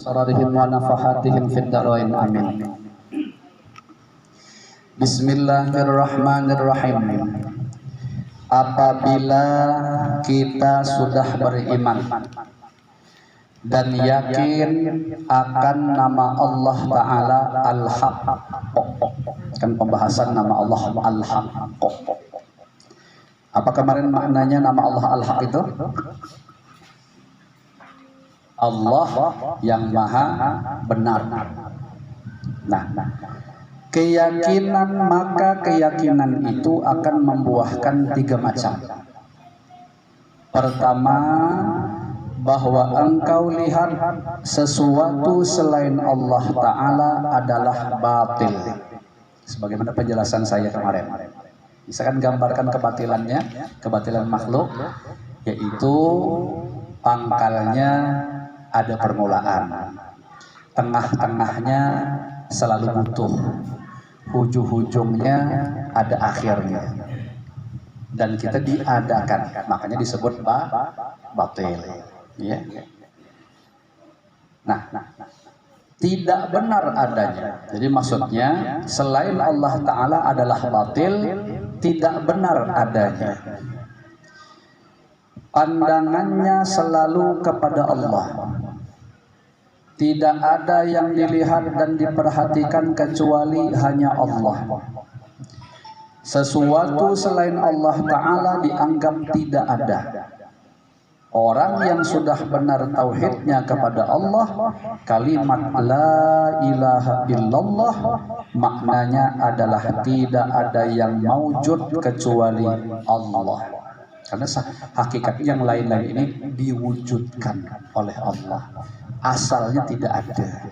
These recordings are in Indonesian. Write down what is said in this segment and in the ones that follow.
asrarihim wa nafahatihim fid dharain amin. Bismillahirrahmanirrahim. Apabila kita sudah beriman dan yakin akan nama Allah Ta'ala Al-Haq, kan pembahasan nama Allah Al-Haq. Apa kemarin maknanya nama Allah Al-Haq itu? Allah yang maha benar. Nah, keyakinan, maka keyakinan itu akan membuahkan tiga macam. Pertama, bahwa engkau lihat sesuatu selain Allah Ta'ala adalah batil. Sebagaimana penjelasan saya kemarin. Misalkan gambarkan kebatilannya, kebatilan makhluk, yaitu pangkalnya ada permulaan, tengah-tengahnya selalu butuh, ujung-ujungnya ada akhirnya, dan kita diadakan, makanya disebut batil. Ya. Nah, tidak benar adanya. Jadi maksudnya selain Allah Ta'ala adalah batil, tidak benar adanya. Pandangannya selalu kepada Allah. Tidak ada yang dilihat dan diperhatikan kecuali hanya Allah. Sesuatu selain Allah Ta'ala dianggap tidak ada. Orang yang sudah benar tauhidnya kepada Allah, kalimat la ilaha illallah, maknanya adalah tidak ada yang maujud kecuali Allah. Karena hakikat yang lain-lain ini diwujudkan oleh Allah, asalnya tidak ada.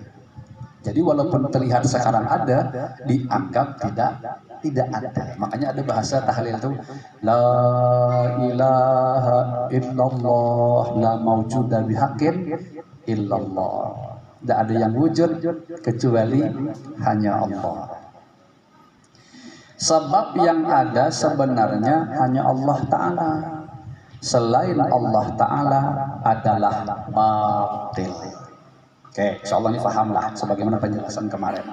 Jadi walaupun terlihat sekarang ada, dianggap tidak ada. Makanya ada bahasa tahlil itu, la ilaha illallah, la maujuda bihaqqin illallah. Tidak ada yang wujud kecuali hanya Allah. Sebab yang ada sebenarnya hanya Allah Ta'ala. Selain Allah Ta'ala adalah batil. Oke, insyaallah ini pahamlah sebagaimana penjelasan kemarin.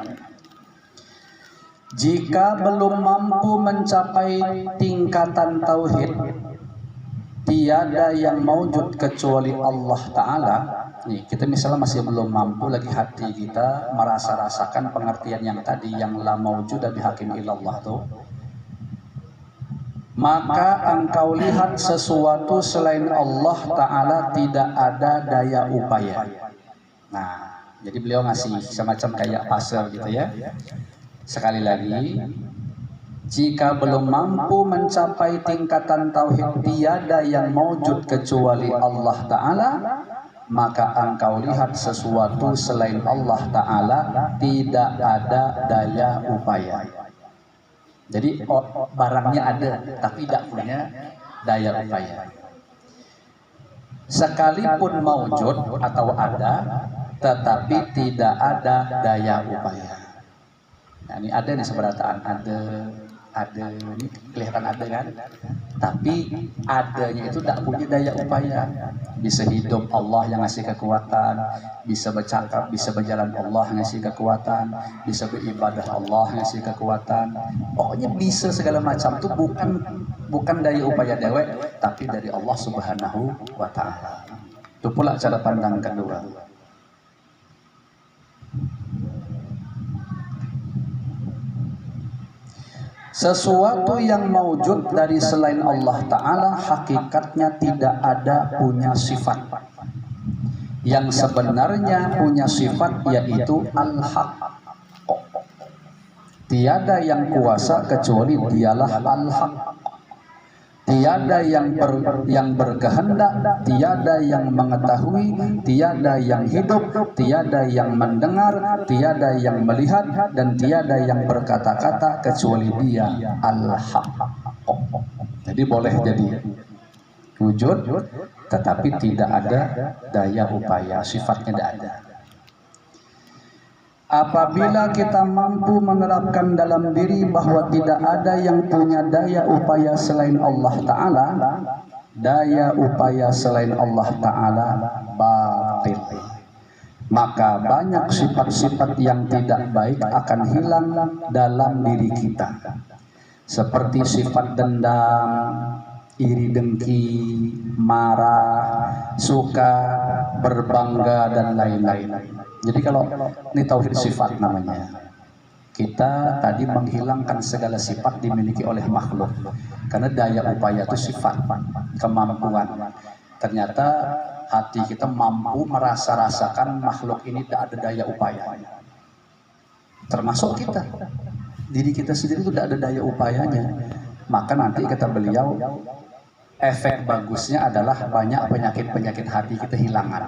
Jika belum mampu mencapai tingkatan tauhid, tiada yang maujud kecuali Allah Ta'ala. Nih, kita misalnya masih belum mampu lagi, hati kita merasa-rasakan pengertian yang tadi, yang la maujuda bihaqqin illallah tuh. Maka engkau lihat sesuatu selain Allah Ta'ala tidak ada daya upaya. Nah, jadi beliau ngasih semacam kayak puzzle gitu ya. Sekali lagi, jika belum mampu mencapai tingkatan tauhid, tiada yang maujud kecuali Allah Ta'ala, maka engkau lihat sesuatu selain Allah Ta'ala tidak ada daya upaya. Jadi barangnya ada, tapi tidak punya daya upaya. Sekalipun maujud atau ada, tetapi tidak ada daya upaya. Nah, ini ada nih seberataan, ada ini kelihatan ada kan, tapi adanya itu tidak punya daya upaya. Bisa hidup Allah yang ngasih kekuatan, bisa bercakap, bisa berjalan Allah yang ngasih kekuatan, bisa beribadah Allah yang ngasih kekuatan. Pokoknya bisa segala macam itu bukan daya upaya dewek, tapi dari Allah Subhanahu wa Ta'ala. Itu pula cara pandang kedua. Sesuatu yang maujud dari selain Allah Ta'ala hakikatnya tidak ada punya sifat. Yang sebenarnya punya sifat yaitu Al-Haq. Tiada yang kuasa kecuali dialah Al-Haq. Tiada yang berkehendak, tiada yang mengetahui, tiada yang hidup, tiada yang mendengar, tiada yang melihat, dan tiada yang berkata-kata kecuali Dia Al-Haq. Jadi boleh jadi wujud, tetapi tidak ada daya upaya, sifatnya tidak ada. Apabila kita mampu menerapkan dalam diri bahwa tidak ada yang punya daya upaya selain Allah Ta'ala, daya upaya selain Allah Ta'ala batil. maka banyak sifat-sifat yang tidak baik akan hilang dalam diri kita, seperti sifat dendam, iri dengki, marah, suka, berbangga, dan lain-lain. Jadi kalau ini tauhid sifat namanya, kita tadi menghilangkan segala sifat dimiliki oleh makhluk, karena daya upaya itu sifat, kemampuan. Ternyata hati kita mampu merasa-rasakan makhluk ini tidak ada daya upaya, termasuk kita. Diri kita sendiri itu tidak ada daya upayanya. Maka nanti kata beliau, efek bagusnya adalah banyak penyakit-penyakit hati kita hilangan.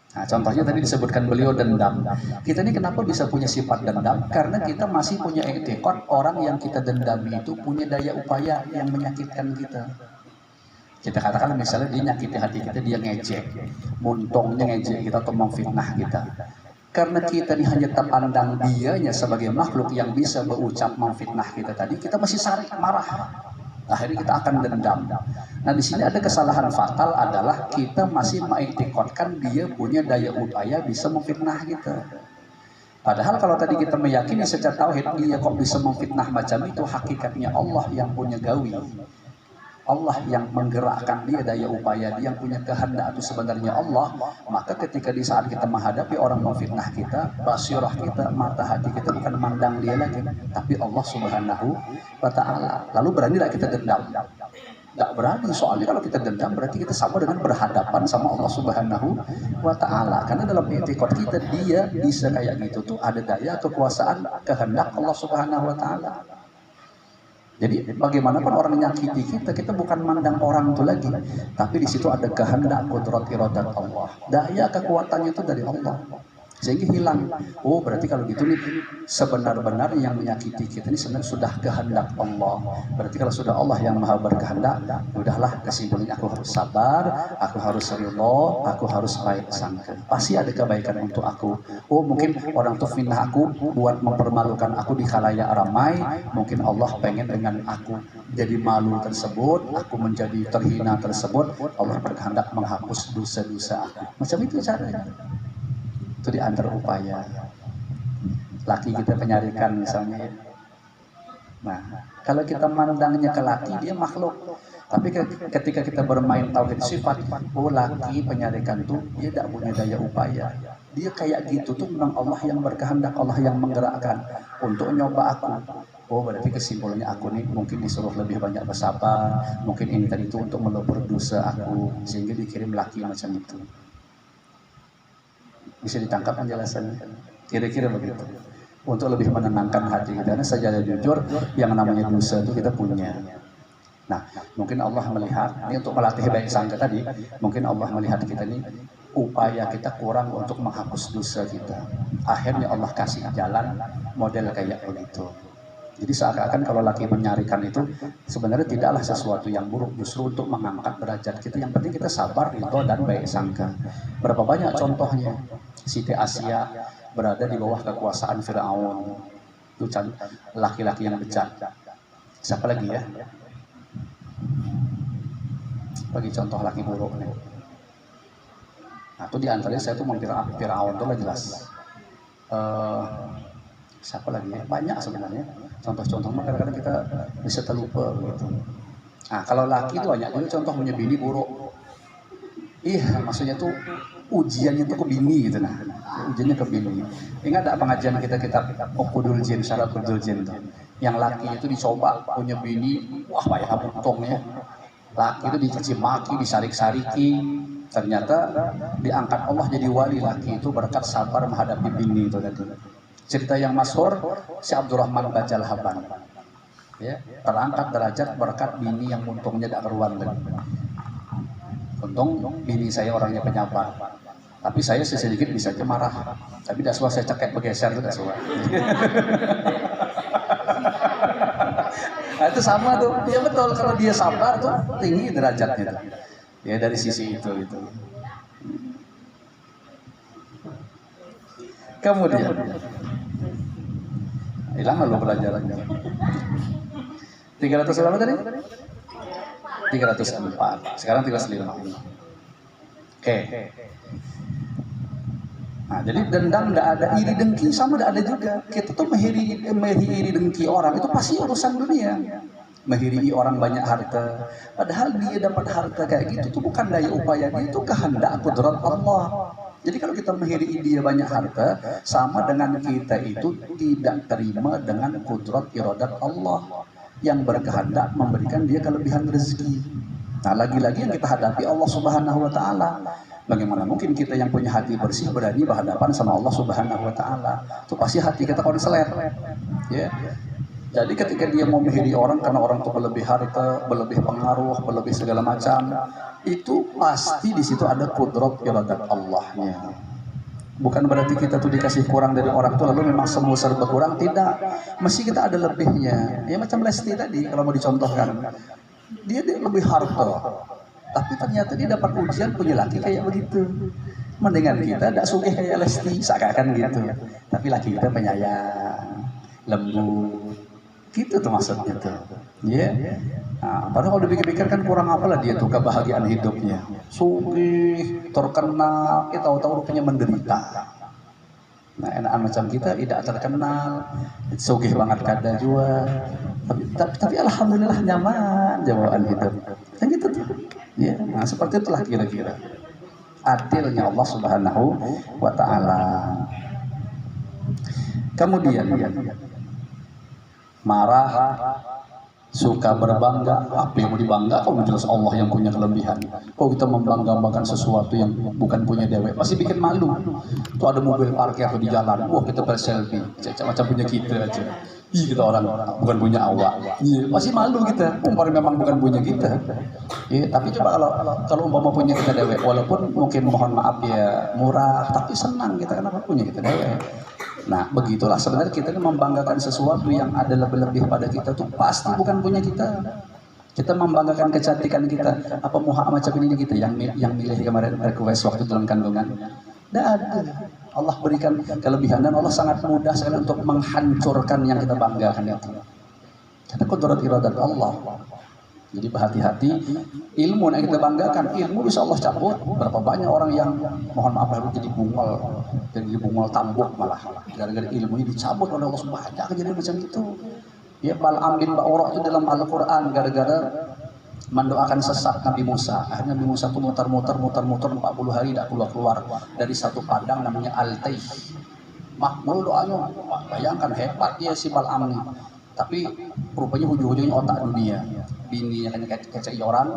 Nah, contohnya tadi disebutkan beliau dendam. Kita ini kenapa bisa punya sifat dendam? Karena kita masih punya etikot orang yang kita dendami itu punya daya upaya yang menyakitkan kita. Kita katakan misalnya dia nyakiti hati kita, dia ngejek, muntungnya ngejek kita atau memfitnah kita. Karena kita ini hanya terpandang dianya sebagai makhluk yang bisa berucap memfitnah kita tadi, kita masih sarik marah. Akhirnya kita akan dendam. Nah, di sini ada kesalahan fatal adalah kita masih mengiktikotkan dia punya daya upaya bisa memfitnah kita. Padahal kalau tadi kita meyakini secara tauhid dia kok bisa memfitnah macam itu, hakikatnya Allah yang punya gawi. Allah yang menggerakkan dia, daya upaya dia, yang punya kehendak itu sebenarnya Allah. Maka ketika di saat kita menghadapi orang memfitnah kita, basirah kita, mata hati kita bukan memandang dia lagi, tapi Allah Subhanahu wa Ta'ala. Lalu berani tidak kita dendam? Tidak berani, soalnya kalau kita dendam berarti kita sama dengan berhadapan sama Allah Subhanahu wa Ta'ala. Karena dalam etikot kita dia bisa kayak gitu tuh ada daya kekuasaan kehendak Allah Subhanahu wa Ta'ala. Jadi bagaimanapun orang nyakiti kita, kita bukan mandang orang itu lagi, tapi di situ ada kehendak, kudrat, iradat Allah. Daya kekuatannya itu dari Allah, sehingga hilang. Oh, berarti kalau gitu nih sebenar-benar yang menyakiti kita ini sebenarnya sudah kehendak Allah. Berarti kalau sudah Allah yang maha berkehendak, udahlah kesimpulannya aku harus sabar, aku harus ridho, aku harus baik sangka. Pasti ada kebaikan untuk aku. Oh, mungkin orang tuh fitnah aku buat mempermalukan aku di khalayak ramai. Mungkin Allah pengen dengan aku jadi malu tersebut, aku menjadi terhina tersebut, Allah berkehendak menghapus dosa-dosa aku. Macam itu caranya. Itu di antara upaya. Laki kita penyarikan misalnya. Nah, kalau kita mandangnya ke laki, dia makhluk. Tapi ketika kita bermain tauhid sifat, oh laki penyarikan itu dia tidak punya daya upaya. Dia kayak gitu tuh memang Allah yang berkehendak, Allah yang menggerakkan untuk nyoba aku. Oh, berarti kesimpulannya aku nih mungkin disuruh lebih banyak bersabar, mungkin ini tadi itu untuk melebur dosa aku, sehingga dikirim laki macam itu. Bisa ditangkap penjelasannya, kira-kira begitu, untuk lebih menenangkan hati kita. Karena secara jujur yang namanya dosa itu kita punya. Nah, mungkin Allah melihat ini untuk melatih baik sangka tadi, mungkin Allah melihat kita ini upaya kita kurang untuk menghapus dosa kita. Akhirnya Allah kasih jalan model kayak begitu. Jadi seakan-akan kalau laki menyarikan itu sebenarnya tidaklah sesuatu yang buruk, justru untuk mengangkat derajat kita. Yang penting kita sabar, ridho, dan baik sangka. Berapa banyak contohnya? Siti Asia berada di bawah kekuasaan Fir'aun. Itu laki-laki yang bejat. Siapa lagi ya? Bagi contoh laki buruk nih. Nah, itu diantaranya saya tuh Fir'aun itu lah jelas. Siapa lagi ya? Banyak sebenarnya. Contoh-contohnya kadang-kadang kita bisa terlupa begitu. Nah, kalau laki itu banyak juga contoh punya bini buruk. Iya, maksudnya tuh ujiannya tuh ke bini gitu. Nah, ujiannya ke bini. Ingat tak pengajian kita Ukudul Jin, syarat Ukudul Jin tuh. Yang laki itu dicoba punya bini, wah payah buntongnya. Laki itu dicaci maki, disarik-sariki. Ternyata diangkat Allah jadi wali laki itu berkat sabar menghadapi bini itu tadi. Cerita yang masyhur si Abdurrahman Bajal Haban, ya, terangkat derajat berkat bini yang untungnya tidak keruan lagi. Untung bini saya orangnya penyabar, tapi saya sedikit bisa aja marah, tapi tidak suka saya cekek bergeser itu tidak suka. Nah, itu sama tuh, ya betul, kalau dia sabar tuh tinggi derajatnya, ya dari sisi itu gitu. Kemudian hilang lalu pelajarannya. 300 berapa tadi? 304. Sekarang 305. Oke. Nah, jadi dendam nggak ada, iri dengki sama nggak ada juga. Kita tuh iri dengki orang itu pasti urusan dunia. Menghiri orang banyak harta, padahal dia dapat harta kayak gitu tuh bukan daya upaya dia, itu kehendak kudrat Allah. Jadi kalau kita menghiri dia banyak harta, sama dengan kita itu tidak terima dengan kudrat iradat Allah yang berkehendak memberikan dia kelebihan rezeki. Nah, lagi-lagi yang kita hadapi Allah Subhanahu wa Ta'ala. Bagaimana mungkin kita yang punya hati bersih berani berhadapan sama Allah Subhanahu wa Ta'ala? Itu pasti hati kita konslet. Ya. Jadi ketika dia mau menghiri orang karena orang itu berlebih harta, berlebih pengaruh, berlebih segala macam, itu pasti di situ ada kudrat iradat Allahnya. Bukan berarti kita tuh dikasih kurang dari orang tuh lalu memang semua serba kurang, tidak. Mesti kita ada lebihnya. Ya macam Lesti tadi kalau mau dicontohkan. Dia lebih harta. Tapi ternyata dia dapat ujian punya laki kayak begitu. Mendingan kita tidak sugih kayak Lesti, seakan gitu. Tapi laki kita penyayang, lembut, gitu tuh maksudnya tuh. Ya. Yeah. Nah, padahal kalau dipikir-pikir kan kurang apalah dia tuh kebahagiaan hidupnya. Sugih, terkenal, kita tahu-tahu rupanya menderita. Nah, enakan macam kita tidak terkenal, sugih banget kada juga. Tapi alhamdulillah nyaman jawaan hidup. Kan gitu tuh. Ya, nah seperti itulah kira-kira adilnya Allah Subhanahu wa Ta'ala. Kemudian marah, suka berbangga. Apa yang mau dibangga? Kok jelas Allah yang punya kelebihan. Kok kita membanggakan sesuatu yang bukan punya dewek? Pasti bikin malu. Tuh ada mobil parkir di jalan, wah kita berselfie, macam punya kita aja. Ih, kita orang bukan punya awak. Iya, masih malu kita. Umpamanya memang bukan punya kita. Iya, tapi coba kalau umpama punya kita dewek, walaupun mungkin mohon maaf ya murah, tapi senang kita kenapa punya kita dewek. Nah, begitulah sebenarnya kita ini membanggakan sesuatu yang ada lebih-lebih pada kita tuh pasti bukan punya kita. Kita membanggakan kecantikan kita. Apa muha macam ini kita yang milih kemarin request waktu dalam kandungan. Tidak ada. Allah berikan kelebihan dan Allah sangat mudah sekali untuk menghancurkan yang kita banggakan itu. Karena kudrat iradat Allah. Jadi berhati-hati, ilmu yang kita banggakan, ilmu bisa Allah cabut. Berapa banyak orang yang mohon maaf lalu jadi bungol tambuk malah gara-gara ilmu ini dicabut oleh Allah banyak kejadian macam itu. Ya Bal'am bin Ba'urah itu dalam Al-Quran gara-gara mendoakan sesat Nabi Musa. Akhirnya Nabi Musa itu muter-muter 40 hari tidak keluar dari satu padang namanya Al-Taih. Makmul doanya, bayangkan hebat dia si Bal'am ini. Tapi rupanya hujung-hujungnya otak dunia. Bininya hanya kecek orang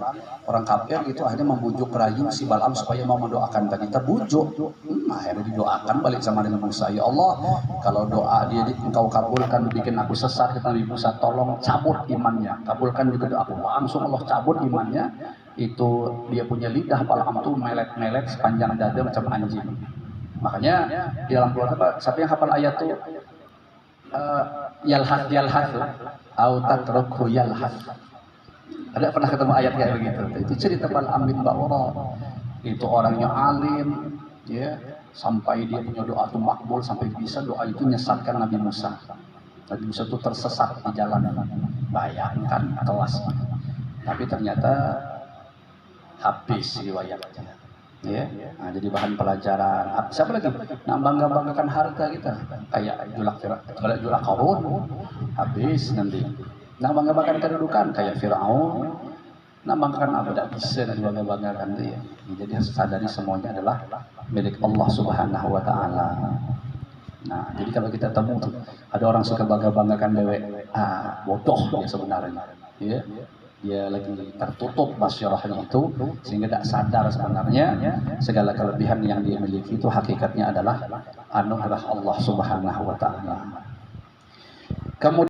kafir gitu, akhirnya membujuk rayu si Bal'am supaya mau mendoakan tadi. Terbujuk. Akhirnya didoakan balik sama dengan Musa. Ya Allah, kalau doa dia engkau kabulkan bikin aku sesat, kata Nabi Musa, tolong cabut imannya. Kabulkan juga doaku. Langsung Allah cabut imannya. Itu dia punya lidah Bal'am tuh melet-melet sepanjang dada macam anjing. Makanya di dalam Quran apa? Siapa yang hafal ayat tuh? Yalhas au tatrukhu yalhas. Ada pernah ketemu ayat kayak begitu? Itu cerita Bal'am bin Ba'urah. Itu orangnya alim, ya, sampai dia punya doa itu makbul, sampai bisa doa itu nyesatkan Nabi Musa. Nabi Musa itu tersesat di jalan. Bayangkan kelasnya. Tapi ternyata habis riwayatnya. Ya, nah, jadi bahan pelajaran. Siapa lagi? Nah, bangga-banggakan harta kita, kayak julak Qarun, habis nanti. Nah, bangga-banggakan kedudukan, kayak Fir'aun. Nah, banggakan apa? Tidak bisa dibangga-banggakan dia. Jadi harus sadari semuanya adalah milik Allah Subhanahu wa Ta'ala. Nah, jadi kalau kita temu tuh, ada orang suka bangga-banggakan dewek, bodoh dia sebenarnya. Ya. Dia lagi tertutup basyarahnya itu sehingga tidak sadar sebenarnya segala kelebihan yang dia miliki itu hakikatnya adalah anugerah Allah Subhanahu wa Ta'ala. Kemudian